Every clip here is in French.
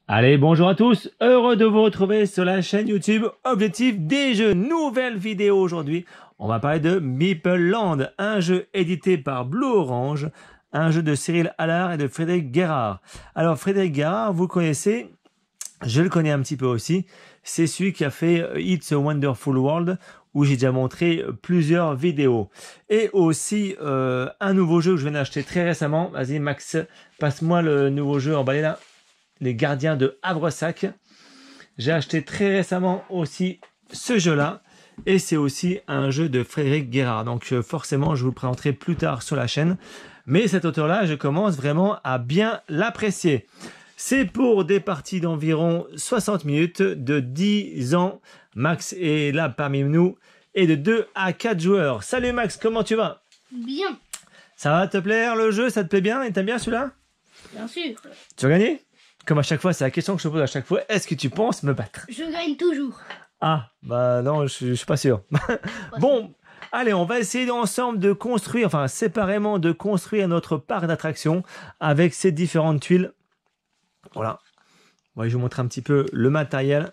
Allez, bonjour à tous, heureux de vous retrouver sur la chaîne YouTube Objectif des Jeux. Nouvelle vidéo aujourd'hui, on va parler de Meeple Land, un jeu édité par Blue Orange, un jeu de Cyril Allard et de Frédéric Guérard. Alors Frédéric Guérard, vous connaissez, je le connais un petit peu aussi, c'est celui qui a fait It's a Wonderful World, où j'ai déjà montré plusieurs vidéos. Et aussi un nouveau jeu que je viens d'acheter très récemment. Vas-y Max, passe-moi le nouveau jeu emballé là. Les Gardiens de Havresac. J'ai acheté très récemment aussi ce jeu-là. Et c'est aussi un jeu de Frédéric Guérard. Donc forcément, je vous le présenterai plus tard sur la chaîne. Mais cet auteur-là, je commence vraiment à bien l'apprécier. C'est pour des parties d'environ 60 minutes, de 10 ans. Max est là parmi nous. Et de 2 à 4 joueurs. Salut Max, comment tu vas? Bien. Ça va te plaire le jeu? Ça te plaît bien? Et t'aimes bien celui-là? Bien sûr. Tu vas gagner? Comme à chaque fois, c'est la question que je te pose à chaque fois. Est-ce que tu penses me battre? Je gagne toujours. Ah, bah non, je suis pas sûr. Bon, allez, on va essayer ensemble de construire, enfin séparément de construire notre parc d'attractions avec ces différentes tuiles. Voilà. Bon, je vais vous montrer un petit peu le matériel.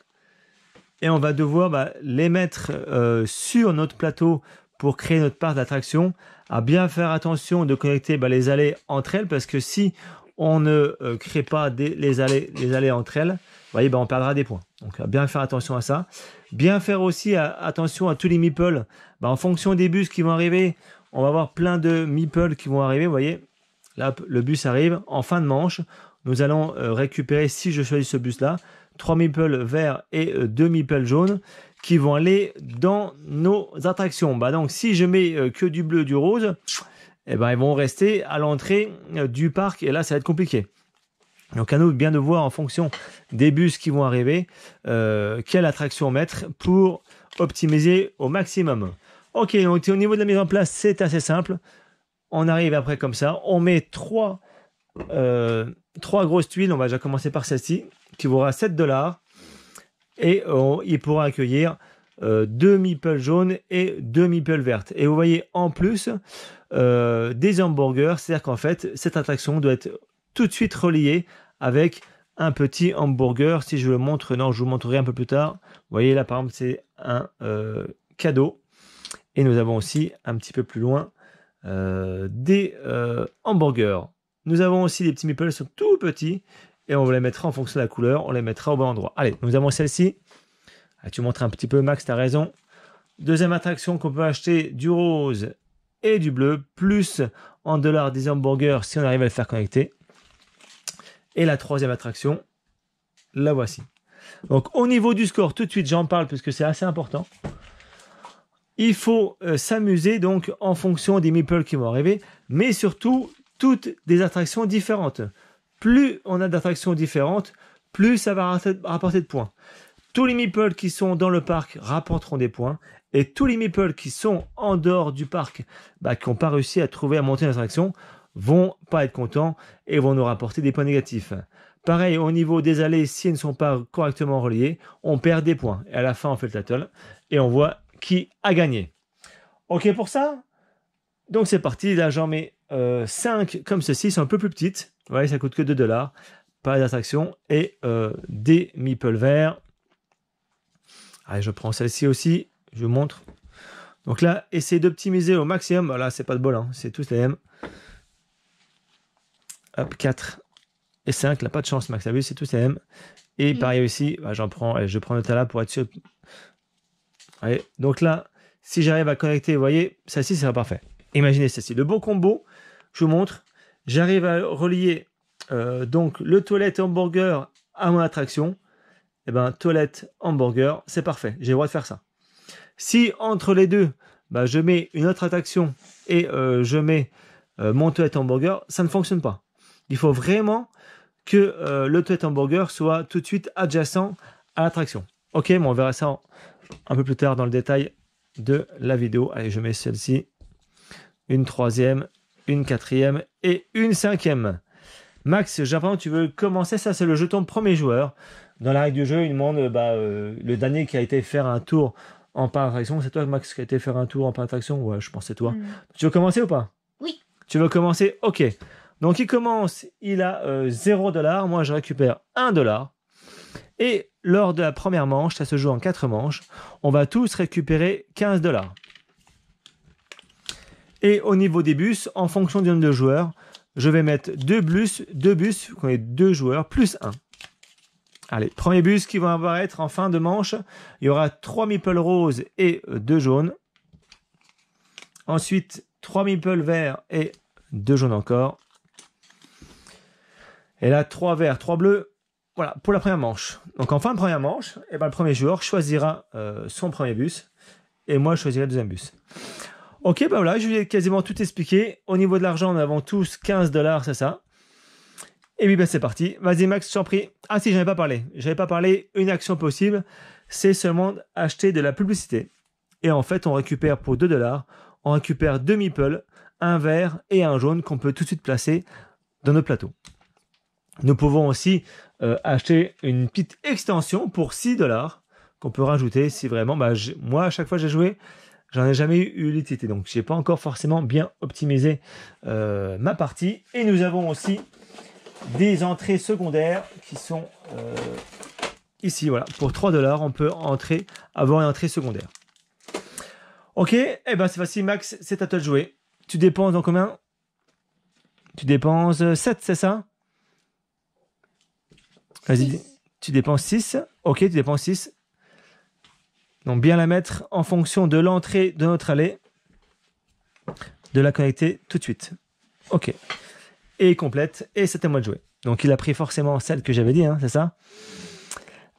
Et on va devoir les mettre sur notre plateau pour créer notre parc d'attractions. À bien faire attention de connecter les allées entre elles, parce que si on ne crée pas les allées entre elles, vous voyez, on perdra des points. Donc, à bien faire attention à ça. Bien faire aussi attention à tous les meeples. En fonction des bus qui vont arriver, on va avoir plein de meeples qui vont arriver. Vous voyez, là, le bus arrive en fin de manche. Nous allons récupérer, si je choisis ce bus-là, 3 meeples verts et 2 meeples jaunes qui vont aller dans nos attractions. Donc, si je mets que du bleu, du rose, ils vont rester à l'entrée du parc et là, ça va être compliqué. Donc, à nous bien de voir en fonction des bus qui vont arriver, quelle attraction mettre pour optimiser au maximum. Ok, donc au niveau de la mise en place, c'est assez simple. On arrive après comme ça. On met 3 grosses tuiles. On va déjà commencer par celle-ci, qui vaudra 7 $. Et il pourra accueillir 2 meeples jaunes et 2 meeples vertes. Et vous voyez en plus des hamburgers, c'est-à-dire qu'en fait, cette attraction doit être tout de suite reliée avec un petit hamburger. Si je le montre, non, je vous montrerai un peu plus tard. Vous voyez là, par exemple, c'est un cadeau. Et nous avons aussi, un petit peu plus loin, des hamburgers. Nous avons aussi des petits meeples qui sont tout petits. Et on les mettra en fonction de la couleur. On les mettra au bon endroit. Allez, nous avons celle-ci. Tu montres un petit peu, Max, tu as raison. Deuxième attraction qu'on peut acheter, du rose et du bleu, plus en dollars des hamburgers si on arrive à le faire connecter. Et la troisième attraction, la voici. Donc au niveau du score, tout de suite j'en parle puisque c'est assez important. Il faut s'amuser donc en fonction des meeples qui vont arriver, mais surtout toutes des attractions différentes. Plus on a d'attractions différentes, plus ça va rapporter de points. Tous les meeples qui sont dans le parc rapporteront des points. Et tous les meeples qui sont en dehors du parc, qui n'ont pas réussi à trouver à monter une attraction, vont pas être contents et vont nous rapporter des points négatifs. Pareil, au niveau des allées, si elles ne sont pas correctement reliées, on perd des points. Et à la fin, on fait le tattle et on voit qui a gagné. Ok pour ça? Donc c'est parti. Là, j'en mets 5 comme ceci. Sont un peu plus petites. Vous voyez, ça coûte que 2 $. Pas d'attraction. Et des meeples verts. Allez, je prends celle-ci aussi. Je vous montre. Donc là, essayez d'optimiser au maximum. Là, c'est pas de bol, hein. C'est tous les mêmes. Hop, 4 et 5. Là, pas de chance, Max. T'as vu, c'est tous les mêmes. Et pareil aussi, j'en prends. Allez, je prends le tas pour être sûr. Allez, donc là, si j'arrive à connecter, vous voyez, celle-ci, c'est parfait. Imaginez celle-ci. Le bon combo, je vous montre. J'arrive à relier donc le toilette hamburger à mon attraction. Toilette hamburger, c'est parfait. J'ai le droit de faire ça. Si entre les deux, je mets une autre attraction et je mets mon toilette hamburger, ça ne fonctionne pas. Il faut vraiment que le toilette hamburger soit tout de suite adjacent à l'attraction. Ok, on verra ça un peu plus tard dans le détail de la vidéo. Allez, je mets celle-ci, une troisième, une quatrième et une cinquième. Max, j'ai l'impression que tu veux commencer. Ça, c'est le jeton premier joueur. Dans la règle du jeu, il demande le dernier qui a été faire un tour en parc d'attraction. C'est toi, Max, qui a été faire un tour en parc d'attraction? Ouais, je pense que c'est toi. Tu veux commencer ou pas? Oui. Tu veux commencer? Ok. Donc, il commence, il a 0 $. Moi, je récupère 1 $. Et lors de la première manche, ça se joue en 4 manches, on va tous récupérer 15 $. Et au niveau des bus, en fonction du nombre de joueurs, je vais mettre 2 bus, qu'on est 2 joueurs, plus 1. Allez, premier bus qui va apparaître en fin de manche, il y aura 3 meeples roses et 2 jaunes. Ensuite, 3 meeples verts et 2 jaunes encore. Et là, 3 verts, 3 bleus. Voilà, pour la première manche. Donc en fin de première manche, eh ben, le premier joueur choisira son premier bus. Et moi, je choisirai le deuxième bus. Ok, ben voilà, je vous ai quasiment tout expliqué. Au niveau de l'argent, nous avons tous 15 $, c'est ça. Et puis ben, c'est parti. Vas-y Max, je t'en prie. Ah si, j'en avais pas parlé. J'avais pas parlé, une action possible, c'est seulement acheter de la publicité. Et en fait, on récupère pour 2 $, on récupère 2 meeples, un vert et un jaune qu'on peut tout de suite placer dans notre plateau. Nous pouvons aussi acheter une petite extension pour 6 $ qu'on peut rajouter si vraiment, bah, moi à chaque fois que j'ai joué, j'en ai jamais eu l'utilité, donc j'ai pas encore forcément bien optimisé ma partie. Et nous avons aussi des entrées secondaires qui sont ici, voilà, pour 3 $, on peut avoir une entrée secondaire. Ok, et ben c'est facile Max, c'est à toi de jouer. Tu dépenses dans combien? Tu dépenses 7, c'est ça? Vas-y, tu dépenses 6. Ok, tu dépenses 6. Donc, bien la mettre en fonction de l'entrée de notre allée. De la connecter tout de suite. Ok. Et complète. Et c'est à moi de jouer. Donc, il a pris forcément celle que j'avais dit, hein, c'est ça?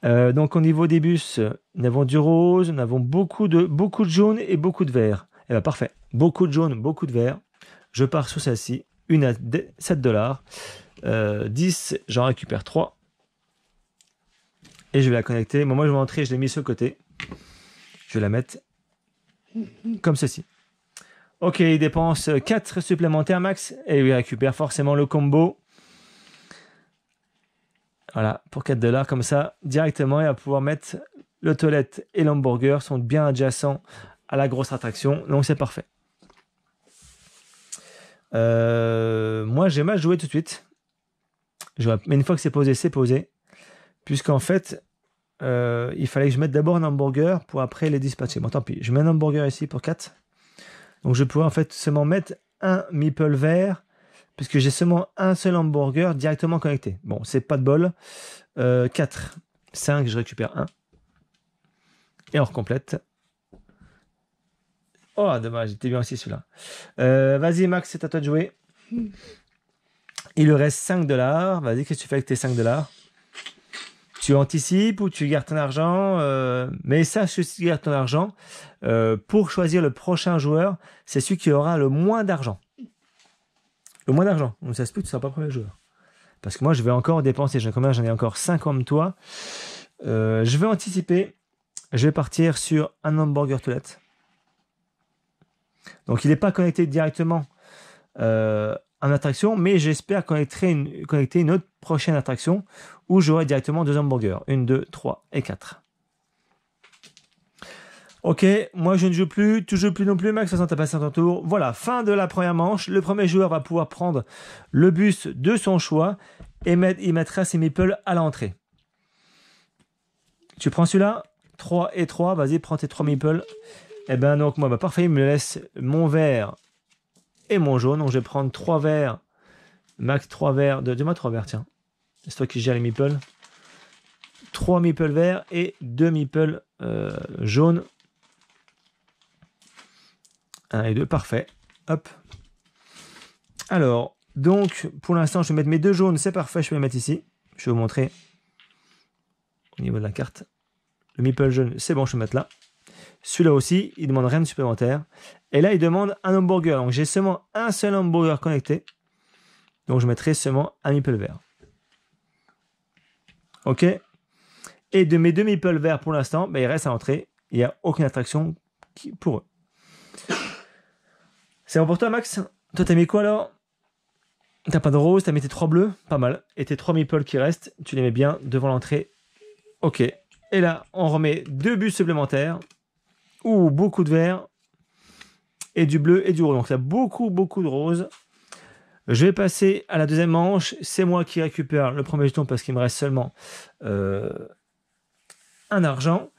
Donc, au niveau des bus, nous avons du rose, nous avons beaucoup de jaune et beaucoup de vert. Eh bien, parfait. Beaucoup de jaune, beaucoup de vert. Je pars sur celle-ci. Une à 7 $. 10, j'en récupère 3. Et je vais la connecter. Moi, je vais entrer, je l'ai mis sur le côté. Je vais la mettre comme ceci. Ok, il dépense 4 supplémentaires max. Et il récupère forcément le combo. Voilà, pour 4 $. Comme ça, directement, il va pouvoir mettre le toilette et l'hamburger sont bien adjacents à la grosse attraction. Donc, c'est parfait. Moi, j'ai mal joué tout de suite. Mais une fois que c'est posé, c'est posé. Puisqu'en fait, il fallait que je mette d'abord un hamburger pour après les dispatcher. Bon, tant pis, je mets un hamburger ici pour 4. Donc, je pourrais en fait seulement mettre un meeple vert, puisque j'ai seulement un seul hamburger directement connecté. Bon, c'est pas de bol. 4, 5, je récupère 1. Et on recomplète. Oh, dommage, j'étais bien aussi celui-là. Vas-y, Max, c'est à toi de jouer. Il lui reste 5 $. Vas-y, qu'est-ce que tu fais avec tes 5 $? Tu anticipes ou tu gardes ton argent, mais sache que si tu gardes ton argent, pour choisir le prochain joueur, c'est celui qui aura le moins d'argent. Le moins d'argent. Donc ça se peut que tu ne sois pas le premier joueur. Parce que moi, je vais encore dépenser. J'en ai encore 5 comme toi. Je vais anticiper. Je vais partir sur un hamburger toilette. Donc il n'est pas connecté directement en attraction, mais j'espère connecter une autre prochaine attraction où j'aurai directement 2 hamburgers. 1, 2, 3 et 4. Ok, moi je ne joue plus, tu joues plus non plus, Max, de toute façon tu as passé ton tour. Voilà, fin de la première manche. Le premier joueur va pouvoir prendre le bus de son choix et il mettra ses meeples à l'entrée. Tu prends celui-là, 3 et 3, vas-y, prends tes 3 meeples. Et ben donc moi, parfait, il me laisse mon vert et mon jaune. Donc je vais prendre 3 verts, Max, 3 verts, dis-moi 3 verts, tiens. C'est toi qui gères les meeples. 3 meeples verts et 2 meeples jaunes. 1 et 2, parfait. Hop. Alors, donc, pour l'instant, je vais mettre mes 2 jaunes, c'est parfait, je vais les mettre ici. Je vais vous montrer au niveau de la carte. Le meeple jaune, c'est bon, je vais le mettre là. Celui-là aussi, il ne demande rien de supplémentaire. Et là, il demande un hamburger. Donc, j'ai seulement un seul hamburger connecté. Donc, je mettrai seulement un meeple vert. Ok. Et de mes 2 meeples verts pour l'instant, il reste à l'entrée. Il n'y a aucune attraction pour eux. C'est bon pour toi, Max? Toi, t'as mis quoi alors? T'as pas de rose, t'as mis tes 3 bleus, pas mal. Et tes 3 meeples qui restent, tu les mets bien devant l'entrée. Ok. Et là, on remet 2 bus supplémentaires. Ouh, beaucoup de vert. Et du bleu et du rose. Donc, il y a beaucoup de rose. Je vais passer à la deuxième manche. C'est moi qui récupère le premier jeton parce qu'il me reste seulement un argent.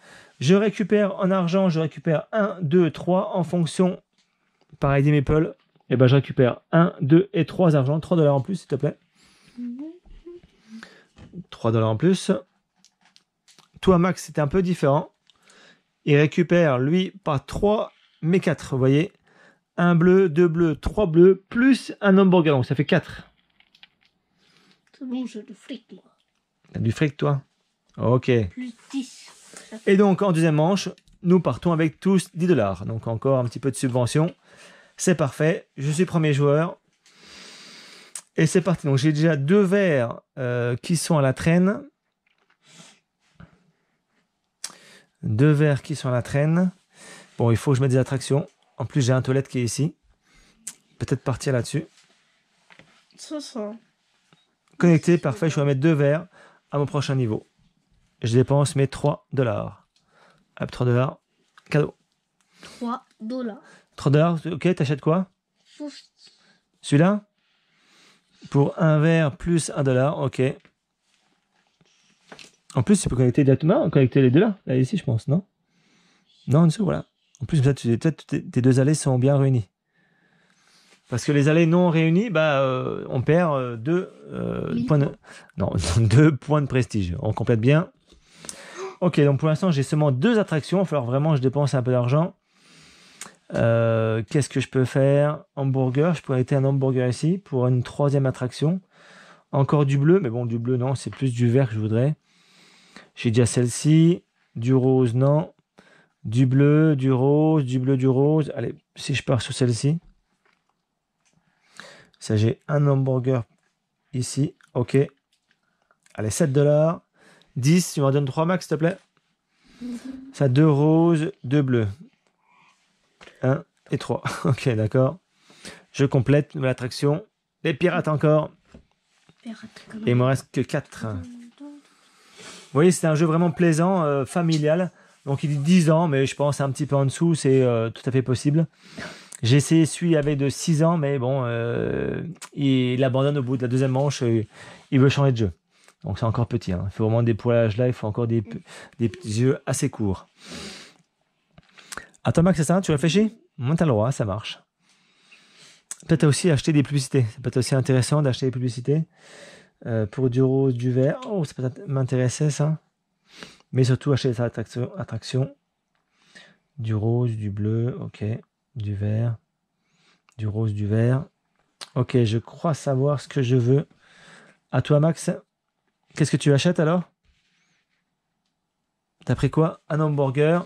Je récupère en argent, je récupère 1, 2, 3 en fonction, pareil des meeples, et ben je récupère 1, 2 et 3 argent, 3 dollars en plus s'il te plaît. 3 dollars en plus. Toi Max c'était un peu différent. Il récupère lui pas 3 mais 4, vous voyez. 1 bleu, 2 bleus, 3 bleus, plus un hamburger, donc ça fait 4. C'est bon, j'ai du fric, moi. T'as du fric toi? Ok. Plus 10. Et donc, en deuxième manche, nous partons avec tous 10 dollars. Donc, encore un petit peu de subvention. C'est parfait. Je suis premier joueur. Et c'est parti. Donc, j'ai déjà 2 verres qui sont à la traîne. 2 verres qui sont à la traîne. Bon, il faut que je mette des attractions. En plus, j'ai un toilette qui est ici. Peut-être partir là-dessus. Ça. Connecté, parfait. Je vais mettre 2 verres à mon prochain niveau. Je dépense mes 3 dollars. Hop, 3 dollars. Cadeau. 3 dollars. 3 dollars, ok, t'achètes quoi? Ouf. Celui-là? Pour un verre plus 1 dollar, ok. En plus, tu peux connecter directement, connecter les deux là. Là, ici, je pense, non? Non, en dessous, voilà. En plus, peut-être tes deux allées sont bien réunies. Parce que les allées non réunies, on perd 2 points de... Non, 2 points de prestige. On complète bien. Ok, donc pour l'instant, j'ai seulement 2 attractions. Il va falloir vraiment que je dépense un peu d'argent. Qu'est-ce que je peux faire? Hamburger, je pourrais arrêter un hamburger ici pour une 3e attraction. Encore du bleu, mais bon, du bleu, non, c'est plus du vert que je voudrais. J'ai déjà celle-ci. Du rose, non. Du bleu, du rose, du bleu, du rose. Allez, si je pars sur celle-ci. Ça, j'ai un hamburger ici. Ok. Allez, 7 dollars. 10, tu m'en donnes 3 max, s'il te plaît. Ça, 2 roses, 2 bleus. 1 et 3. Ok, d'accord. Je complète l'attraction. Les pirates encore. Et il me reste que 4. Vous voyez, c'est un jeu vraiment plaisant, familial. Donc il dit 10 ans, mais je pense un petit peu en dessous, c'est tout à fait possible. J'ai essayé celui avec de 6 ans, mais bon, il abandonne au bout de la 2e manche. Il veut changer de jeu. Donc c'est encore petit. Hein. Il faut vraiment des poilages là, il faut encore des petits jeux assez courts. Attends Max, c'est ça? Tu réfléchis? Moi, t'as le droit, ça marche. Peut-être aussi acheter des publicités. Ça peut être aussi intéressant d'acheter des publicités. Pour du rose, du vert. Oh, ça peut m'intéresser ça. Mais surtout acheter des attractions. Du rose, du bleu, ok. Du vert. Du rose, du vert. Ok, je crois savoir ce que je veux. À toi Max. Qu'est-ce que tu achètes alors? T'as pris quoi? Un hamburger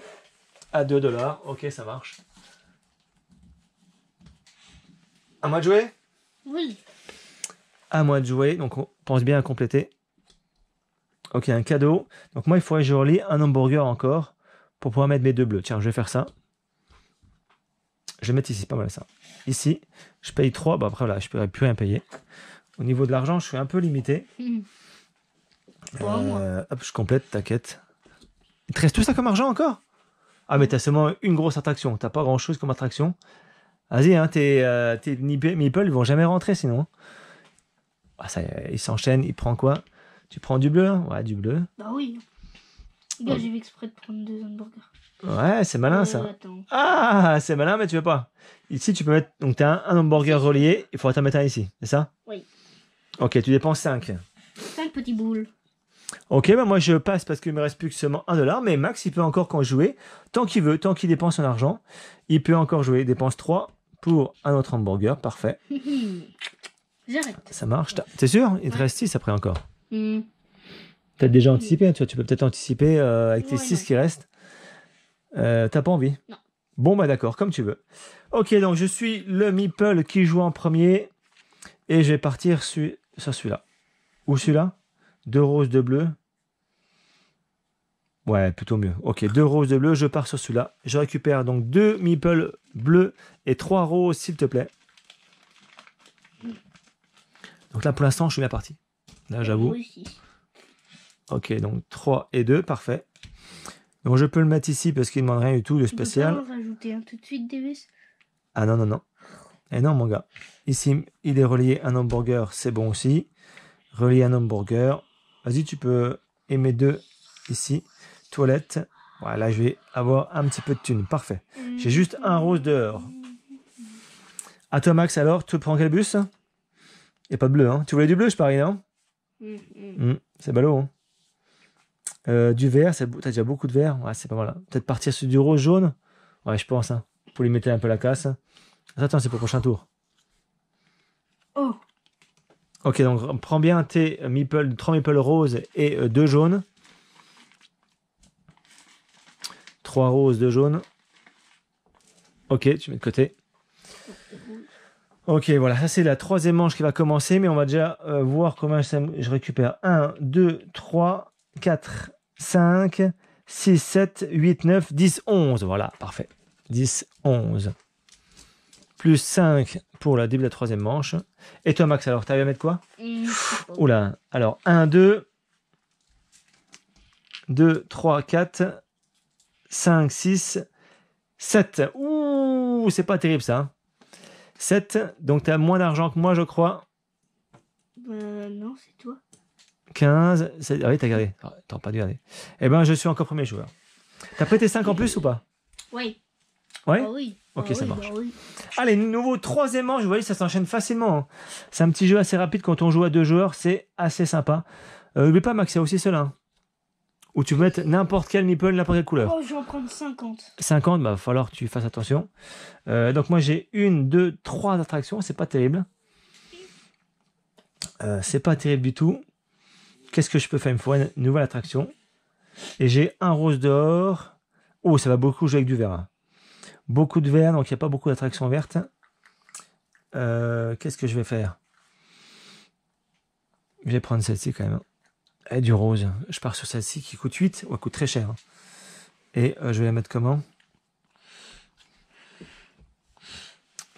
à 2 dollars. Ok, ça marche. À moi de jouer? Oui. À moi de jouer. Donc, on pense bien à compléter. Ok, un cadeau. Donc, moi, il faudrait que je relie un hamburger encore pour pouvoir mettre mes 2 bleus. Tiens, je vais faire ça. Je vais mettre ici, pas mal ça. Ici, je paye 3. Bah, après, là, je ne pourrais plus rien payer. Au niveau de l'argent, je suis un peu limité. Hop, je complète, t'inquiète. Il te reste tout ça comme argent encore? Ah, mais t'as seulement une grosse attraction. T'as pas grand-chose comme attraction. Vas-y, hein, tes meeples, ils vont jamais rentrer sinon. Ah, ça y est, il s'enchaîne. Il prend quoi? Tu prends du bleu? Hein? Ouais, du bleu. Bah oui. Regarde, j'ai fait exprès de prendre 2 hamburgers. Ouais, c'est malin ça. Attends. Ah, c'est malin, mais tu veux pas. Ici, tu peux mettre. Donc, tu as un hamburger relié. Il faudra t'en mettre un ici. C'est ça? Oui. Ok, tu dépenses 5. 5 petits boules. Ok, bah moi je passe parce qu'il me reste plus que seulement 1 dollar. Mais Max, il peut encore jouer. Tant qu'il veut, tant qu'il dépense son argent, il peut encore jouer. Il dépense 3 pour un autre hamburger. Parfait. J'arrête. Ça marche. T'es sûr? Il te reste 6 après encore. Mm. Peut-être déjà anticipé. Tu peux peut-être anticiper avec tes 6 qui restent. T'as pas envie? Non. Bon, bah d'accord, comme tu veux. Ok, donc je suis le meeple qui joue en premier. Et je vais partir sur celui-là. Ou celui-là? 2 roses, 2 bleus. Ouais, plutôt mieux. Ok, 2 roses, 2 bleus. Je pars sur celui-là. Je récupère donc 2 meeples bleus et 3 roses, s'il te plaît. Donc là, pour l'instant, je suis bien parti. Là, j'avoue. Ok, donc 3 et 2, parfait. Donc je peux le mettre ici parce qu'il ne demande rien du tout de spécial. Tu peux pas en rajouter un tout de suite, Davis? Ah non, non, non. Eh non, mon gars. Ici, il est relié un hamburger, c'est bon aussi. Relié un hamburger. Vas-y, tu peux aimer 2 ici. toilette. Voilà, je vais avoir un petit peu de thune. Parfait. J'ai juste un rose dehors. À toi, Max, alors, tu prends quel bus? Il n'y a pas de bleu, hein? Tu voulais du bleu, je parie, non? C'est ballot, hein? Du vert, t'as déjà beaucoup de vert. Ouais, c'est pas mal. Peut-être partir sur du rose jaune. Ouais, je pense, hein. Pour lui mettre un peu la casse. Attends, c'est pour le prochain tour. Oh. Ok, donc prends bien tes meeples, 3 meeples roses et 2 jaunes. 3 roses, 2 jaunes. Ok, tu mets de côté. Ok, voilà, ça c'est la troisième manche qui va commencer, mais on va déjà voir comment je récupère. 1, 2, 3, 4, 5, 6, 7, 8, 9, 10, 11. Voilà, parfait. 10, 11. Plus 5 pour le début de la troisième manche. Et toi, Max, alors, t'arrives à mettre quoi? Oula, alors 1, 2, 2, 3, 4, 5, 6, 7. Ouh, c'est pas terrible ça. 7, donc tu as moins d'argent que moi, je crois. Non, c'est toi. 15, ah oui, t'as gardé. T'as pas dû garder. Eh ben, je suis encore premier joueur. T'as prêté 5 en plus ou pas? Oui. Ouais. Ah oui. Ok, Ah ça oui, marche. bah oui. Allez, nouveau troisième manche. Vous voyez, ça s'enchaîne facilement, hein. C'est un petit jeu assez rapide quand on joue à 2 joueurs. C'est assez sympa. N'oublie pas, Max, il y a aussi cela. Où tu peux mettre n'importe quel meeple, n'importe quelle couleur. Oh, je vais en prendre 50. 50, bah, va falloir que tu fasses attention. Donc, moi, j'ai 1, 2, 3 attractions. C'est pas terrible. C'est pas terrible du tout. Qu'est-ce que je peux faire? Il me faut une nouvelle attraction. Et j'ai un rose dehors. Oh, ça va beaucoup jouer avec du vert, hein. Beaucoup de vert, donc il n'y a pas beaucoup d'attractions vertes. Qu'est-ce que je vais faire? Je vais prendre celle-ci quand même. Et du rose. Je pars sur celle-ci qui coûte 8. Ouais, coûte très cher. Et je vais la mettre comment?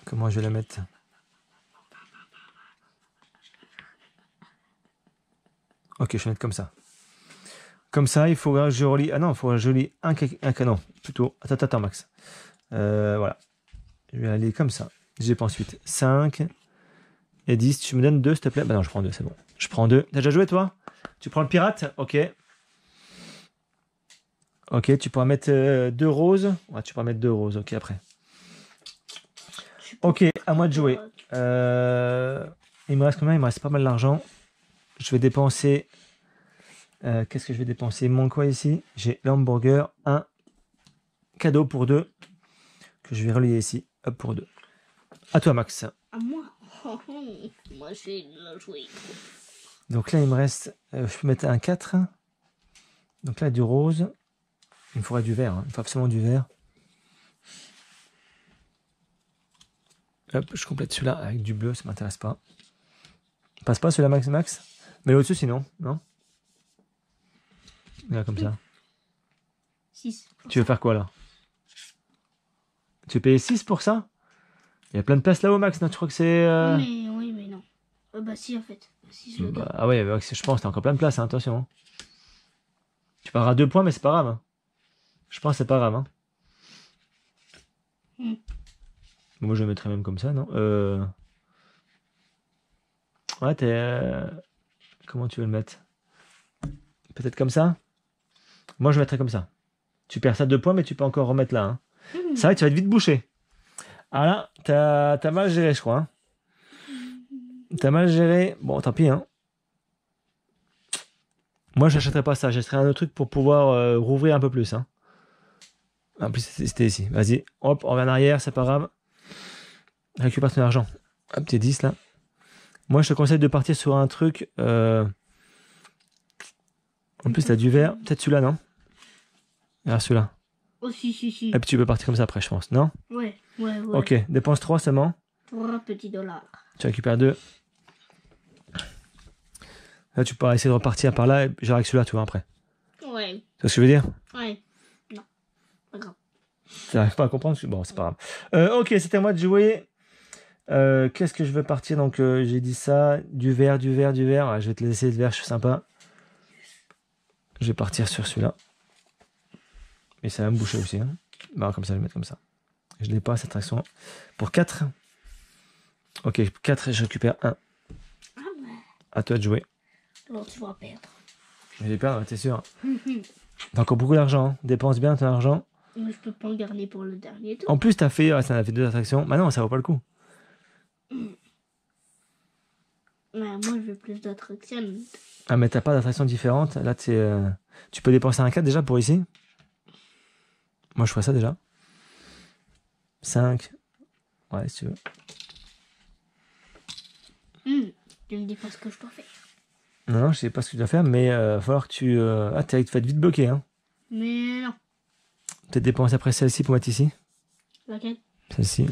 Comment je vais la mettre? Ok, je vais mettre comme ça. Comme ça, il faudra que je relie. Ah non, il faudra que je relie un canon. Plutôt. Attends, Max. Voilà. Je vais aller comme ça. Je dépense 8. 5 et 10. Tu me donnes 2, s'il te plaît? Bah non, je prends 2, c'est bon. Je prends 2. T'as déjà joué, toi? Tu prends le pirate? Ok. Ok, tu pourras mettre 2 roses. Ouais, tu pourras mettre 2 roses. Ok, après. Ok, à moi de jouer. Il me reste combien? Il me reste pas mal d'argent. Je vais dépenser... qu'est-ce que je vais dépenser? Il me manque quoi ici? J'ai l'hamburger. Un cadeau pour 2. Que je vais relier ici. Hop, pour 2. À toi, Max. À moi. Moi, j'ai bien joué. Donc là, il me reste... je peux mettre un 4. Donc là, du rose. Il me faudrait du vert. Hein. Il me faut absolument du vert. Hop, je complète celui-là avec du bleu. Ça m'intéresse pas. Passe pas celui-là, Max? Mais au-dessus, sinon. Non? Là, comme ça. 6. Tu veux faire quoi, là? Tu veux payer 6 pour ça? Il y a plein de places là-haut, Max. Non, tu crois que c'est... Oui, mais non. Bah si, en fait. Si, je le garde. Ah ouais, je pense que t'as encore plein de places. Hein, attention. Hein. Tu perdras 2 points, mais c'est pas grave. Hein. Je pense que c'est pas grave. Hein. Moi, je le mettrais même comme ça, non? Ouais, comment tu veux le mettre? Peut-être comme ça? Moi, je le mettrais comme ça. Tu perds ça 2 points, mais tu peux encore remettre là. Hein. C'est vrai que tu vas être vite bouché. Ah là, t'as mal géré, je crois. Hein. T'as mal géré. Bon, tant pis. Hein. Moi, j'achèterais pas ça. J'achèterais un autre truc pour pouvoir rouvrir un peu plus. Hein. En plus, c'était ici. Vas-y. Hop, on revient en arrière, c'est pas grave. Récupère ton argent. Hop, t'es 10 là. Moi, je te conseille de partir sur un truc. En plus, t'as du vert. Peut-être celui-là, non? Ah, celui-là. Oh, si. Et puis tu peux partir comme ça après, je pense. Non? Ouais. Ok, dépense 3 seulement. 3 petits dollars. Tu récupères 2. Là, tu pourras essayer de repartir par là et j'aurai avec celui-là, tu vois, après. Ouais. C'est ce que je veux dire? Ouais. Non. Pas grave. Tu n'arrives pas à comprendre? Bon, c'est pas grave. Ok, c'était à moi de jouer. Qu'est-ce que je veux partir? Donc, j'ai dit ça. Du vert. Ouais, je vais te laisser le vert, je suis sympa. Je vais partir sur celui-là. Mais ça va me boucher aussi. Hein. Bah, comme ça, je vais le mettre comme ça. Je n'ai pas cette action. Pour 4. Ok, 4, je récupère 1. Ah ouais. À toi de jouer. Alors tu vas perdre. Je vais perdre, t'es sûr? T'as encore beaucoup d'argent. Hein. Dépense bien ton argent. Mais je peux pas en garder pour le dernier tour. En plus, t'as fait, ouais, ça en a fait 2 attractions. Bah non, ça vaut pas le coup. Ouais, moi, je veux plus d'attractions. Ah, mais t'as pas d'attractions différentes. Là, tu peux dépenser un 4 déjà pour ici. Moi, je ferais ça déjà. 5. Ouais, si tu veux. Tu me dis pas ce que je dois faire. Non, je sais pas ce que tu dois faire, mais il va falloir que tu... Ah, tu vas être vite bloqué. Hein. Mais non. Peut-être dépenser après celle-ci pour mettre ici. Laquelle? Celle-ci.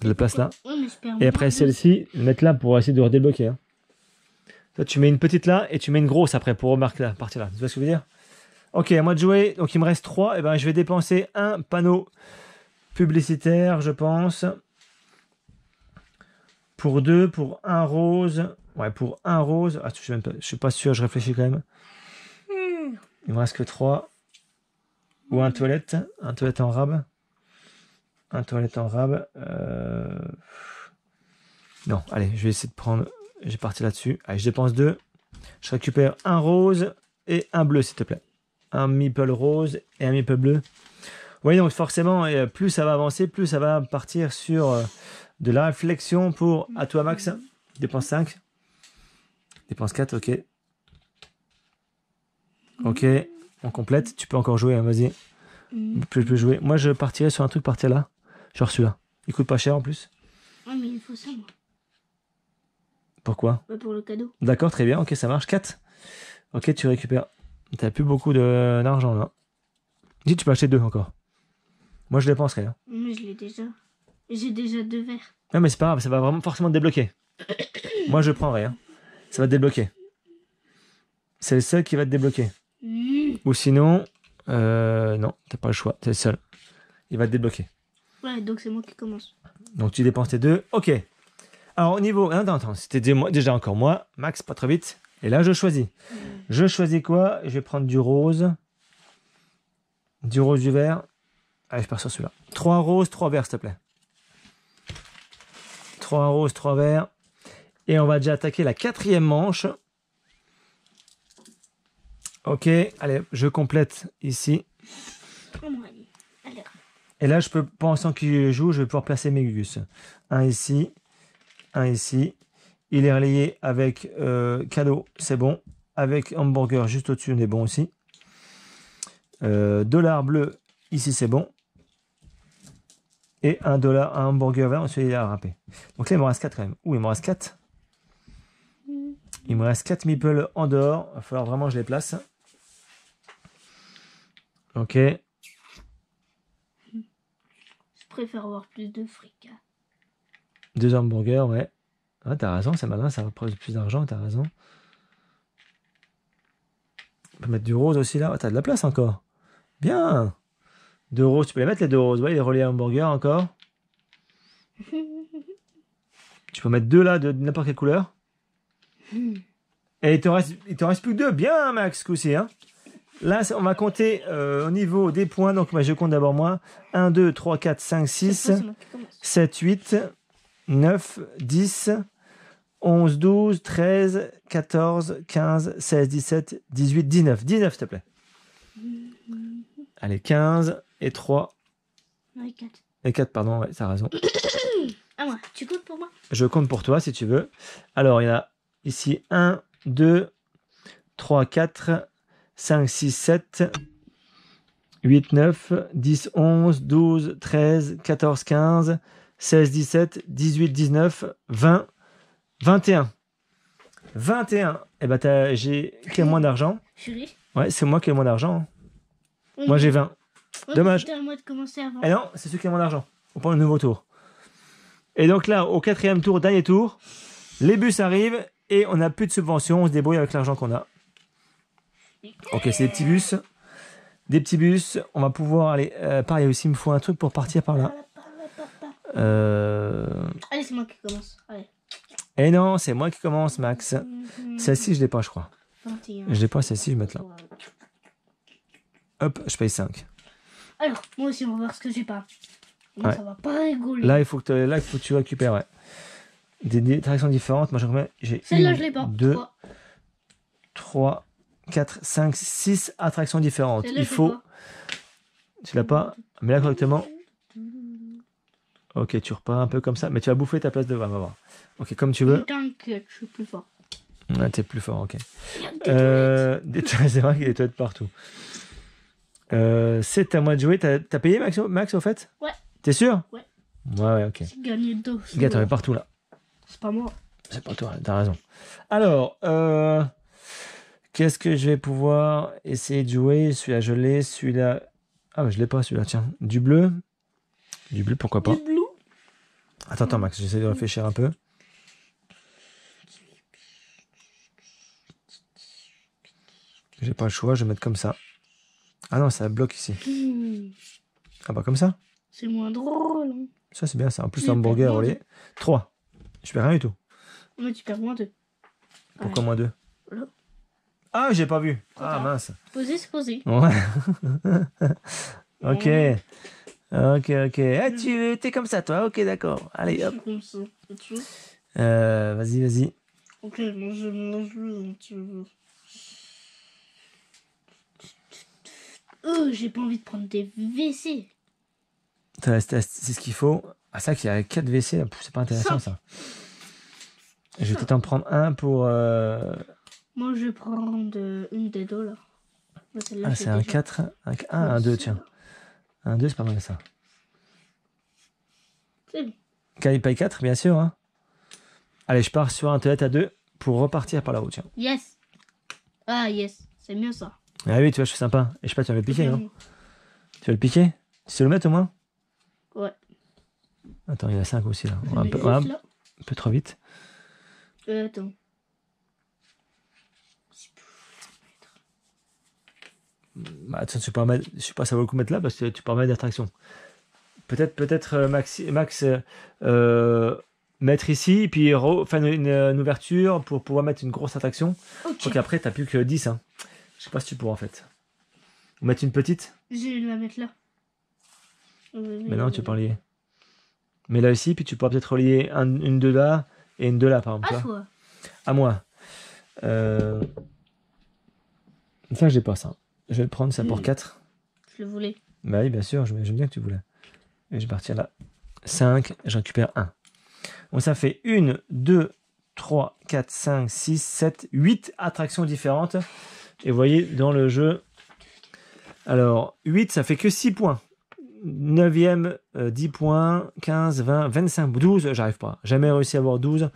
Je le place là. Ouais, mais je perds Et après celle-ci, le mettre là pour essayer de redébloquer. Hein. Toi, tu mets une petite là et tu mets une grosse après pour remarquer là, partir là. Tu vois ce que je veux dire? Ok, à moi de jouer. Donc il me reste 3. Et ben je vais dépenser un panneau publicitaire, je pense. Pour 2, pour un rose. Ouais, pour un rose. Ah, je suis pas sûr, je réfléchis quand même. Il me reste que 3. Ou un toilette. Un toilette en rab. Un toilette en rab. Non, allez, je vais essayer de prendre... J'ai parti là-dessus. Allez, je dépense 2. Je récupère un rose et un bleu, s'il te plaît. Un meeple rose et un meeple bleu. Vous voyez, donc forcément, plus ça va avancer, plus ça va partir sur de la réflexion pour... À toi, Max. Dépense 5. Dépense 4, ok. Ok, on complète. Tu peux encore jouer, hein, vas-y. Je peux jouer. Moi, je partirais sur un truc, partir là. Genre celui-là. Il coûte pas cher en plus. Ouais, mais il faut ça, moi. Pourquoi? Bah, pour le cadeau. D'accord, très bien. Ok, ça marche. 4. Ok, tu récupères. T'as plus beaucoup d'argent là. Dis, tu peux acheter 2 encore. Moi, je dépenserai. Hein. Mais je l'ai déjà. J'ai déjà 2 verres. Non, mais c'est pas grave, ça va vraiment forcément te débloquer. Moi, je prendrai. Hein. Ça va te débloquer. C'est le seul qui va te débloquer. Ou sinon, non, t'as pas le choix. C'est le seul. Il va te débloquer. Ouais, donc c'est moi qui commence. Donc, tu dépenses tes 2. Ok. Alors, au niveau... Attends, c'était déjà encore moi. Max, pas trop vite. Et là, je choisis. Je choisis quoi? Je vais prendre du rose. Du rose, du vert. Allez, je pars sur celui-là. 3 roses, 3 verts, s'il te plaît. 3 roses, 3 verts. Et on va déjà attaquer la 4e manche. Ok, allez, je complète ici. Allez. Et là, je peux, pensant qu'il joue, je vais pouvoir placer mes gugus. Un ici. Un ici. Il est relayé avec cadeau, c'est bon. Avec hamburger juste au-dessus, on est bon aussi. Dollar bleu, ici c'est bon. Et $1, un hamburger vert, ensuite il est râpé. Donc là, il me reste 4 quand même. Ouh, il me reste 4. Il me reste 4 meeples en dehors. Il va falloir vraiment que je les place. Ok. Je préfère avoir plus de fric. 2 hamburgers, ouais. Ah, t'as raison, c'est malin, ça va prendre plus d'argent, t'as raison. On peut mettre du rose aussi là. Oh, t'as de la place encore. Bien. 2 roses, tu peux les mettre les 2 roses. Ouais, il est relié à hamburger encore. Tu peux mettre 2 là de n'importe quelle couleur. Et il te reste plus que 2. Bien, Max, coup-ci. Hein. Là, on va compter au niveau des points. Donc, je compte d'abord moi. 1, 2, 3, 4, 5, 6, 7, 8, 9, 10, 11, 12, 13, 14, 15, 16, 17, 18, 19. 19, s'il te plaît. Allez, 15 et 3. Ouais, 4. Et 4, pardon, ouais, t'as raison. Ah, moi, tu comptes pour moi? Je compte pour toi si tu veux. Alors, il y a ici 1, 2, 3, 4, 5, 6, 7, 8, 9, 10, 11, 12, 13, 14, 15, 16, 17, 18, 19, 20, 21. 21. Eh ben, j'ai qui a moins d'argent? Je suis riche. Ouais, c'est moi qui ai moins d'argent. Hein. Oui, Moi, j'ai 20. ouais, Dommage. c'était à moi de commencer avant. Eh non, c'est celui qui a moins d'argent. On prend le nouveau tour. Et donc là, au 4e tour, dernier tour, les bus arrivent et on n'a plus de subvention. On se débrouille avec l'argent qu'on a. Ok, c'est des petits bus. Des petits bus. On va pouvoir aller... pareil aussi, il me faut un truc pour partir par là. Allez, c'est moi qui commence. Allez. Et non, c'est moi qui commence, Max. Celle-ci, je l'ai pas, je crois. 21. Je l'ai pas, celle-ci, je vais mettre là. Hop, je paye 5. Alors, moi aussi, on va voir ce que j'ai pas. Non, Ouais. ça va pas rigoler. Là, il faut que tu récupères, ouais. Des directions différentes. Moi, j'ai Celle-là, je l'ai pas. 2, 3, 4, 5, 6 attractions différentes. Celle-là, Il je l'ai faut... pas. Tu l'as pas? Mais là correctement. Ok, tu repars un peu comme ça. Mais tu vas bouffer ta place de... On va voir. Ok, comme tu veux. T'inquiète, je suis plus fort. Ouais, t'es plus fort, ok. Il y a des toilettes. C'est vrai qu'il y a des toilettes partout. C'est à moi de jouer. T'as payé Max au fait? Ouais. T'es sûr? Ouais. Ouais, ok. J'ai gagné 2. Gars, t'en es partout là. C'est pas moi. C'est pas toi, t'as raison. Alors, qu'est-ce que je vais pouvoir essayer de jouer? Celui-là, je l'ai. Celui-là... Ah, mais je l'ai pas, celui-là, tiens. Du bleu. Du bleu, pourquoi pas. Du blue. Attends, Max, j'essaie de réfléchir un peu. J'ai pas le choix, je vais mettre comme ça. Ah non, ça bloque ici. Ah bah comme ça. C'est moins drôle. Hein. Ça, c'est bien ça. En plus, Tu l'hamburger, perds au moins lait. 3. Je perds rien du tout. Mais tu perds moins 2. Pourquoi moins 2? Voilà. Ah, j'ai pas vu. Ah, tard. mince. Poser, c'est poser. Ouais. Ok. Ok, ok. Ah, tu es comme ça, toi. Ok, d'accord. Allez, hop. Comme ça. Tu veux Vas-y, vas-y. Ok, moi je mange tu veux. Oh, j'ai pas envie de prendre des WC. C'est ce qu'il faut. Ah, c'est vrai qu'il y a 4 WC. C'est pas intéressant, ça. Je vais peut-être en prendre un pour... Moi je vais prendre une des deux là. Moi, celle-là, Ah, j'ai c'est un déjà. 4. Un 2, tiens. Un 2, c'est pas mal, ça. C'est bon. Il paye 4, bien sûr. Hein. Allez, je pars sur un toilette à 2 pour repartir par là-haut, tiens. Yes. Ah yes, c'est mieux ça. Ah oui, tu vois, je suis sympa. Et je sais pas, tu vas le piquer, non? Bien. Tu vas le piquer? Tu sais le mettre au moins? Ouais. Attends, il y a 5 aussi, là. Je Un mets peu, juste un là. peu trop vite. Attends. Bah, attends, tu peux en mettre... Je sais pas, ça vaut le coup de mettre là parce que tu peux en mettre d'attraction. Peut-être Max mettre ici, et puis faire une ouverture pour pouvoir mettre une grosse attraction. Ok. Donc après, t'as plus que 10. Hein. Je sais pas si tu pourras en fait. Ou mettre une petite. Je vais la mettre là. Mais non, tu peux pas en lier. Mais là aussi, puis tu pourras peut-être relier une de là et une de là, par exemple. À tu vois. toi. À moi. Ça, j'ai pas ça. Je vais le prendre, ça pour 4. Je le voulais. Bah oui, bien sûr, j'aime bien que tu voulais. Et je vais partir là. 5, je récupère 1. Donc ça fait 1, 2, 3, 4, 5, 6, 7, 8 attractions différentes. Et vous voyez, dans le jeu... Alors, 8, ça fait que 6 points. 9e, 10 points, 15, 20, 25, 12, j'arrive pas. Jamais réussi à avoir 12.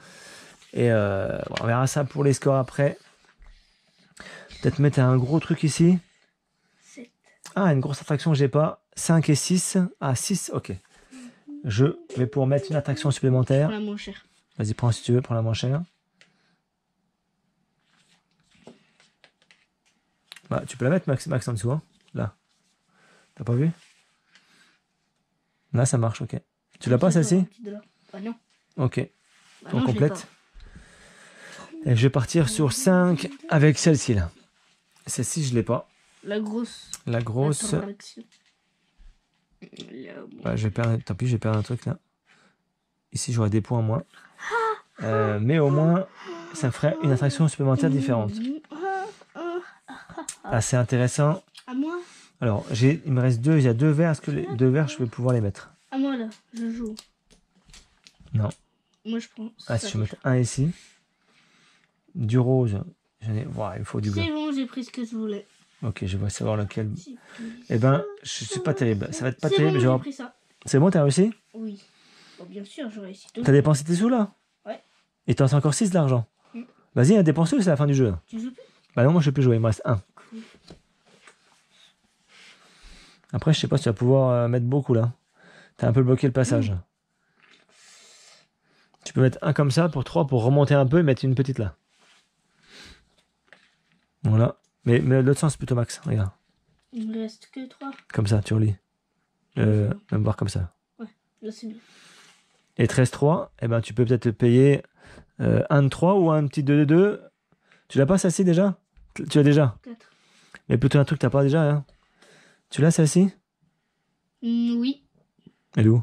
Et bon, on verra ça pour les scores après. Peut-être mettre un gros truc ici. 7. Ah, une grosse attraction, j'ai pas. 5 et 6. Ah, 6, ok. Je vais pour mettre une attraction supplémentaire. La moins chère. Vas-y, prends si tu veux, prends la moins chère. Bah, tu peux la mettre, Max en dessous. Hein. Là. T'as pas vu? Là, ça marche, ok. Tu l'as pas, celle-ci? Ah non. Ok. Bah On non, je l'ai complète. Et je vais partir sur 5 avec celle-ci, là. Celle-ci, je l'ai pas. pas. La grosse. La grosse... attraction. Bah, je vais perdre... Tant pis, je vais perdre un truc, là. Ici, j'aurai des points en moins. Mais au moins, ça ferait une attraction supplémentaire différente. Assez intéressant. À moi. Alors, il me reste 2, il y a 2 verres. Est-ce que les 2 verres, je vais pouvoir les mettre? À moi là, je joue. Non. Moi je prends. Ah, si je mets un ici. Du rose. J'en ai... Wow, il me faut du bleu. C'est bon, j'ai pris ce que je voulais. Ok, je vais savoir lequel. J'ai pris Eh ben, je suis pas terrible. Ça va être pas C'est terrible. bon, Genre... j'ai pris ça. C'est bon, t'as réussi? Oui. Bon, bien sûr, j'aurais réussi tout. T'as dépensé tes sous là? Ouais. Et t'en as encore 6 d'argent. Mm. Vas-y, hein, dépense-le, c'est la fin du jeu. Tu joues plus? Bah non, moi je peux plus jouer, il me reste 1. Cool. Après, je sais pas si tu vas pouvoir mettre beaucoup là. T'as un peu bloqué le passage. Tu peux mettre un comme ça pour 3 pour remonter un peu et mettre une petite là. Voilà. Mais l'autre sens plutôt Max, regarde. Il me reste que 3. Comme ça, tu relis. Même voir comme ça. Là c'est bien. Et 13-3, eh ben, tu peux peut-être te payer un de 3 ou un petit 2 de 2. Tu l'as pas celle-ci déjà? Tu l'as déjà? 4. Mais plutôt un truc que t'as pas déjà. Hein. Tu l'as celle-ci? Oui. Elle est où?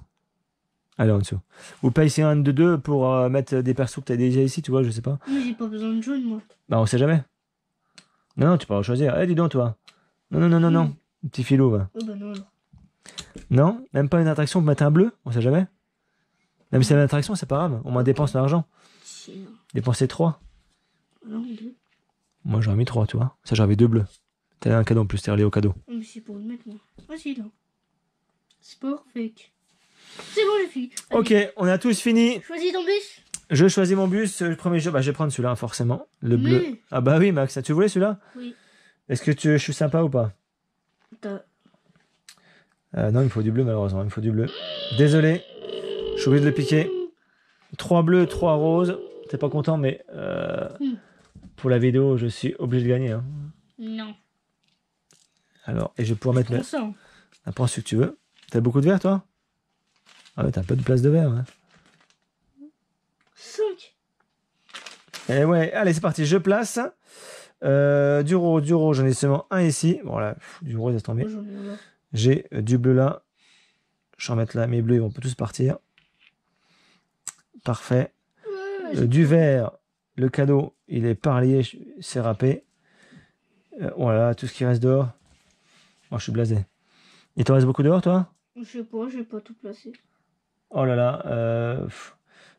Elle est en dessous. Ou paye ici un de 2 pour mettre des persos que t'as déjà ici, tu vois, je sais pas. Mais j'ai pas besoin de jaune moi. Bah on sait jamais. Non, non, tu pourras choisir. Eh, dis donc, toi. Non, non, non, non, non. Petit filou, va. Oh bah non, alors. Non, même pas une attraction pour mettre un bleu, on sait jamais. Même si c'est une attraction, c'est pas grave. Au moins, dépense de l'argent. Si, non. Dépenser 3. Non, 2. Moi, j'aurais mis 3, tu vois. Ça, j'avais 2 bleus. T'as un cadeau en plus, t'es allé au cadeau. Mais c'est pour le mettre, moi. Vas-y, là. Sport, fake. C'est bon, j'ai fini. Ok, on a tous fini. Choisis ton bus. Je choisis mon bus. Le premier jeu, bah, je vais prendre celui-là, forcément. Le bleu. Mais- Ah bah oui, Max, tu voulais celui-là? Oui. Est-ce que je suis sympa ou pas? T'as- Non, il me faut du bleu, malheureusement. Il me faut du bleu. Désolé. Je suis obligé de le piquer. 3 bleus, 3 roses. T'es pas content, mais pour la vidéo, je suis obligé de gagner. Hein. Non. Alors, et je vais pouvoir mettre le... Prends ça. Prends ce que tu veux. T'as beaucoup de verre, toi? Ah ouais, t'as un peu de place de verre. Hein. 5. Et ouais, allez, c'est parti. Je place. Du rose, j'en ai seulement un ici. Bon, là, du rose, laisse tomber. J'ai du bleu là. Je vais en mettre là. Mes bleus, ils vont tous partir. Parfait. Du vert, le cadeau, il est parlié, c'est râpé. Voilà, tout ce qui reste dehors. Oh, je suis blasé. Il te reste beaucoup dehors, toi? Je sais pas, j'ai pas tout placé. Oh là là.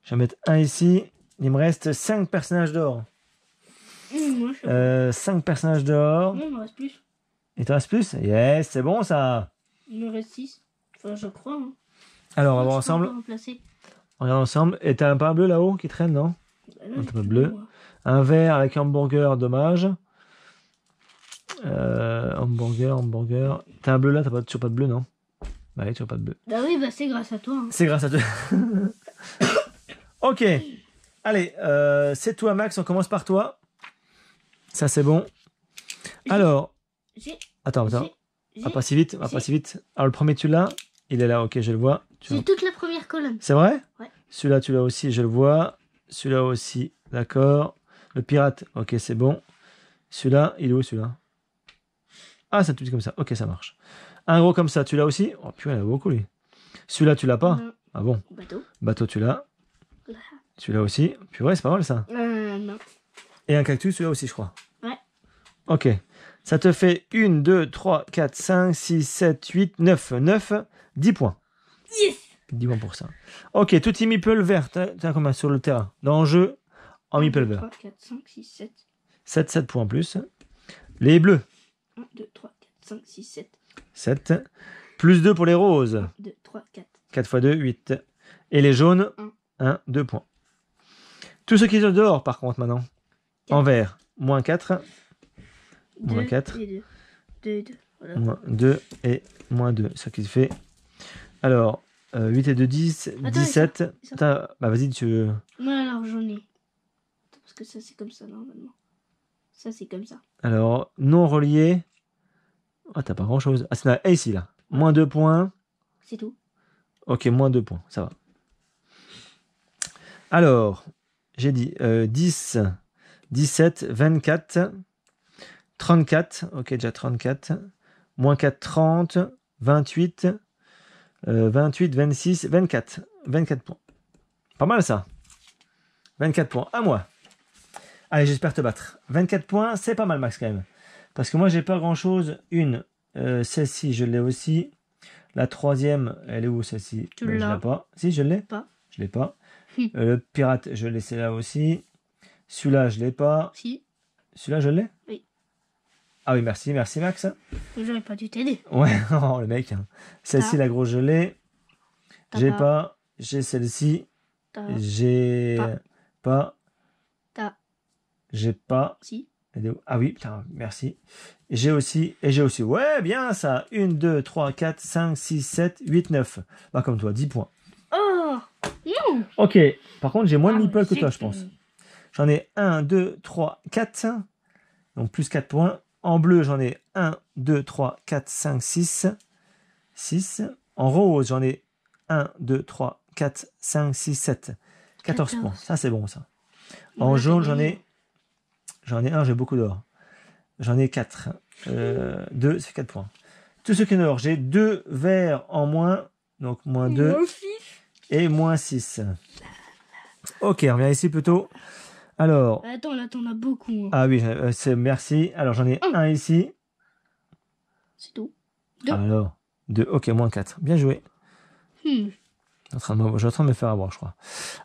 Je vais mettre un ici. Il me reste 5 personnages dehors. Moi, je sais pas. 5 personnages dehors. Non, il me reste plus. Il te reste plus? Yes, c'est bon ça. Il me reste 6. Enfin, je crois. Hein. Alors, on va voir Je peux ensemble. pas remplacer. On regarde ensemble. Et t'as un pain bleu là-haut qui traîne, non? Bah là, Un j'ai peu plus bleu. de moi. Un vert avec hamburger, dommage. Hamburger. T'as un bleu là, t'as toujours pas de bleu, non? Bah oui, toujours pas de bleu. Bah oui, bah c'est grâce à toi. Hein. C'est grâce à toi. Ok. Allez, c'est toi, Max. On commence par toi. Ça, c'est bon. Alors. J'ai. Attends. j'ai- Pas si vite. Pas si vite. Alors, le premier, tu l'as. Il est là, ok, je le vois. J'ai toute la première colonne. C'est vrai? Ouais. Celui-là, tu l'as aussi, je le vois. Celui-là aussi, d'accord. Le pirate, ok, c'est bon. Celui-là, il est où celui-là? Ah, c'est un tout petit comme ça. Ok, ça marche. Un gros comme ça, tu l'as aussi? Oh, purée, il y en a beaucoup, lui. Celui-là, tu l'as pas? Non. Ah bon? Bateau. Bateau, tu l'as. Là. Celui-là aussi. Purée, c'est pas mal, ça. Non. Et un cactus, celui-là aussi, je crois. Ouais. Ok. Ça te fait 1, 2, 3, 4, 5, 6, 7, 8, 9. 10 points. Yes! 10 points pour ça. Ok, tout est meeple vert. T'as combien sur le terrain? Dans le jeu, en meeple vert. 3, 4, 5, 6, 7. 7 points en plus. Les bleus, 1, 2, 3, 4, 5, 6, 7. 7. Plus 2 pour les roses. 1, 2, 3, 4. 4 x 2, 8. Et les jaunes, 1, 2 points. Tous ceux qui sont dehors, par contre, maintenant. En vert, moins 4. Moins 4. 2, 2. Voilà. Moins 2 et moins 2. Ce qui fait. Alors, 8 et 2, 10. Attends, 17. ça. Attends, bah vas-y, tu veux. Ouais, alors j'en ai. Attends, parce que ça, c'est comme ça, normalement. Ça, c'est comme ça. Alors, non relié. Ah, t'as pas grand chose. Ah, c'est là. Et ici, là. Moins 2 points. C'est tout. Ok, moins 2 points. Ça va. Alors, j'ai dit 10, 17, 24, 34. Ok, déjà 34. Moins 4, 30. 28. 28, 26, 24. 24 points. Pas mal, ça. 24 points. À moi. Allez, j'espère te battre. 24 points, c'est pas mal, Max, quand même. Parce que moi, j'ai pas grand-chose. Une, celle-ci, je l'ai aussi. La troisième, elle est où, celle-ci? Tu Je l'as l'ai pas. Si, je l'ai. Pas. Je l'ai pas. Le pirate, je l'ai, c'est là aussi. Celui-là, je l'ai pas. Si. Celui-là, je l'ai? Oui. Ah oui, merci, Max. J'aurais pas dû t'aider. Ouais, oh, le mec. Hein. Celle-ci, la grosse, je l'ai. T'as J'ai pas. pas. J'ai celle-ci. T'as. J'ai pas. T'as. J'ai pas. Si. Ah oui, putain, merci. J'ai aussi. Et j'ai aussi. Ouais, bien ça. 1, 2, 3, 4, 5, 6, 7, 8, 9. Bah, comme toi, 10 points. Oh non. Ok. Par contre, j'ai moins de meeple que c'est toi, je pense. J'en ai 1, 2, 3, 4. Donc, plus 4 points. En bleu, j'en ai 1, 2, 3, 4, 5, 6. 6. En rose, j'en ai 1, 2, 3, 4, 5, 6, 7. 14 points. Ça, c'est bon, ça. En jaune, j'en ai un, j'ai beaucoup d'or. J'en ai 4. 2, c'est 4 points. Tous ceux qui sont dehors, j'ai 2 verts en moins. Donc, moins 2. Et moins 6. Ok, on revient ici plutôt. Alors, Attends, là, t'en as beaucoup. Hein. ah oui, merci. Alors, j'en ai un ici. C'est tout. 2. Alors, 2. Ok, moins 4. Bien joué. Hmm. Je suis en train de me faire avoir, je crois.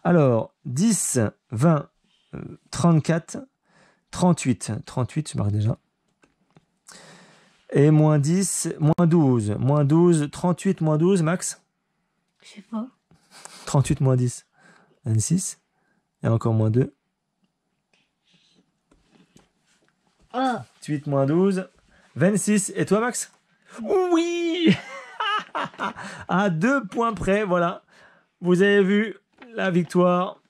Alors, 10, 20, 34, 38. 38, je marque déjà. Et moins 10, moins 12. Moins 12, 38, moins 12, max. Je sais pas. 38, moins 10. 26. Et encore moins 2. Ah. 8 moins 12. 26. Et toi, Max? Oui. À 2 points près, voilà. Vous avez vu la victoire.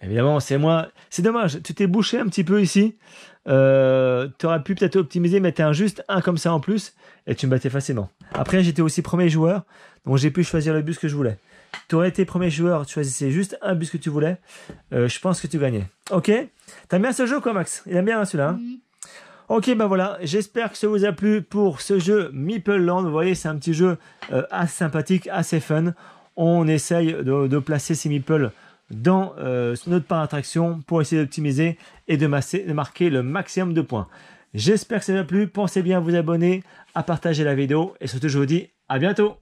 Évidemment, c'est moi. C'est dommage, tu t'es bouché un petit peu ici. Tu aurais pu peut-être optimiser, mettre un juste 1 comme ça en plus, et tu me battais facilement. Après, j'étais aussi premier joueur, donc j'ai pu choisir le bus que je voulais. Tu aurais été premier joueur, tu choisissais juste un bus que tu voulais. Je pense que tu gagnais. Ok? T'aimes bien ce jeu, quoi, Max? Il aime bien, hein, celui-là. Hein? Ok, bah voilà, j'espère que ça vous a plu pour ce jeu Meeple Land. Vous voyez, c'est un petit jeu assez sympathique, assez fun. On essaye de placer ces meeples dans notre parc d'attraction pour essayer d'optimiser et de marquer le maximum de points. J'espère que ça vous a plu. Pensez bien à vous abonner, à partager la vidéo et surtout, je vous dis à bientôt.